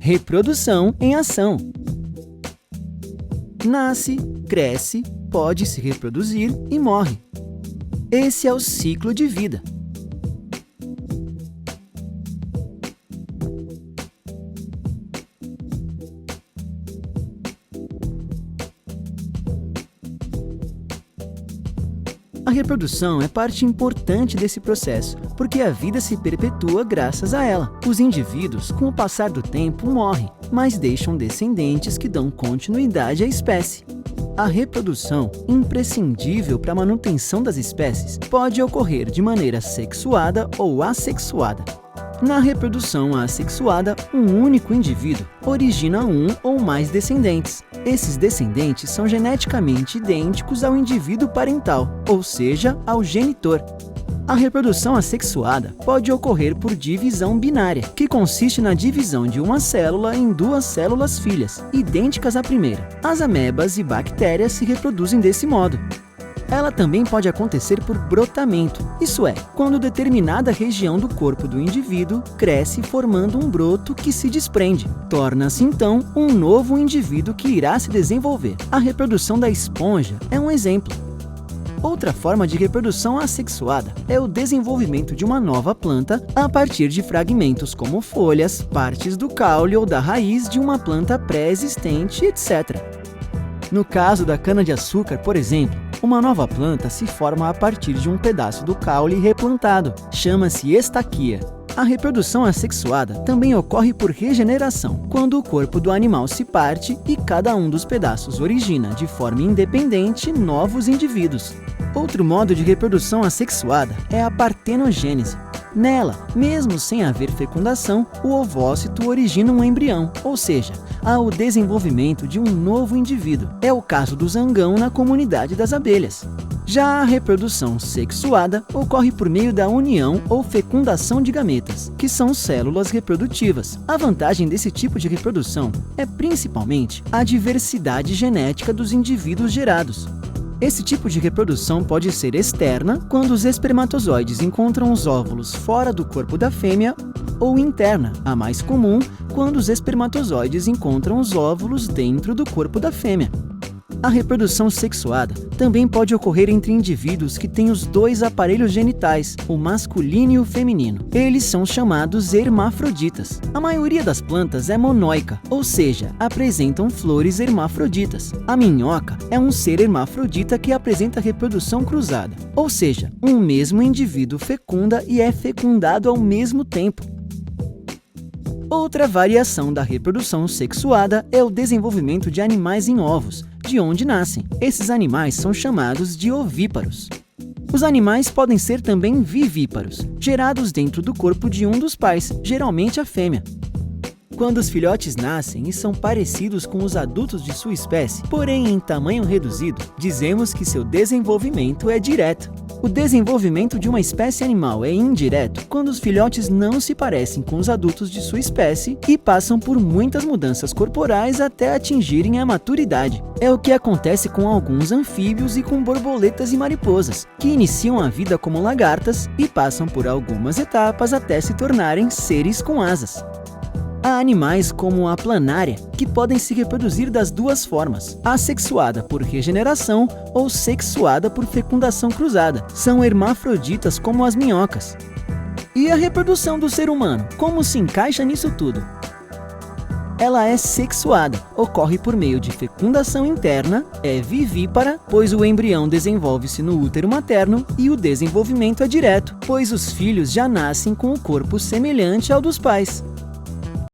Reprodução em ação. Nasce, cresce, pode se reproduzir e morre. Esse é o ciclo de vida. A reprodução é parte importante desse processo, porque a vida se perpetua graças a ela. Os indivíduos, com o passar do tempo, morrem, mas deixam descendentes que dão continuidade à espécie. A reprodução, imprescindível para a manutenção das espécies, pode ocorrer de maneira sexuada ou assexuada. Na reprodução assexuada, um único indivíduo origina um ou mais descendentes. Esses descendentes são geneticamente idênticos ao indivíduo parental, ou seja, ao genitor. A reprodução assexuada pode ocorrer por divisão binária, que consiste na divisão de uma célula em duas células filhas, idênticas à primeira. As amebas e bactérias se reproduzem desse modo. Ela também pode acontecer por brotamento, isso é, quando determinada região do corpo do indivíduo cresce formando um broto que se desprende. Torna-se então um novo indivíduo que irá se desenvolver. A reprodução da esponja é um exemplo. Outra forma de reprodução assexuada é o desenvolvimento de uma nova planta a partir de fragmentos como folhas, partes do caule ou da raiz de uma planta pré-existente, etc. No caso da cana-de-açúcar, por exemplo, uma nova planta se forma a partir de um pedaço do caule replantado. Chama-se estaquia. A reprodução assexuada também ocorre por regeneração, quando o corpo do animal se parte e cada um dos pedaços origina, de forma independente, novos indivíduos. Outro modo de reprodução assexuada é a partenogênese. Nela, mesmo sem haver fecundação, o ovócito origina um embrião, ou seja, há o desenvolvimento de um novo indivíduo. É o caso do zangão na comunidade das abelhas. Já a reprodução sexuada ocorre por meio da união ou fecundação de gametas, que são células reprodutivas. A vantagem desse tipo de reprodução é principalmente a diversidade genética dos indivíduos gerados. Esse tipo de reprodução pode ser externa, quando os espermatozoides encontram os óvulos fora do corpo da fêmea, ou interna, a mais comum, quando os espermatozoides encontram os óvulos dentro do corpo da fêmea. A reprodução sexuada também pode ocorrer entre indivíduos que têm os dois aparelhos genitais, o masculino e o feminino. Eles são chamados hermafroditas. A maioria das plantas é monóica, ou seja, apresentam flores hermafroditas. A minhoca é um ser hermafrodita que apresenta reprodução cruzada, ou seja, um mesmo indivíduo fecunda e é fecundado ao mesmo tempo. Outra variação da reprodução sexuada é o desenvolvimento de animais em ovos, de onde nascem. Esses animais são chamados de ovíparos. Os animais podem ser também vivíparos, gerados dentro do corpo de um dos pais, geralmente a fêmea. Quando os filhotes nascem e são parecidos com os adultos de sua espécie, porém em tamanho reduzido, dizemos que seu desenvolvimento é direto. O desenvolvimento de uma espécie animal é indireto quando os filhotes não se parecem com os adultos de sua espécie e passam por muitas mudanças corporais até atingirem a maturidade. É o que acontece com alguns anfíbios e com borboletas e mariposas, que iniciam a vida como lagartas e passam por algumas etapas até se tornarem seres com asas. Há animais como a planária, que podem se reproduzir das duas formas, assexuada por regeneração ou sexuada por fecundação cruzada. São hermafroditas como as minhocas. E a reprodução do ser humano, como se encaixa nisso tudo? Ela é sexuada, ocorre por meio de fecundação interna, é vivípara, pois o embrião desenvolve-se no útero materno, e o desenvolvimento é direto, pois os filhos já nascem com o corpo semelhante ao dos pais.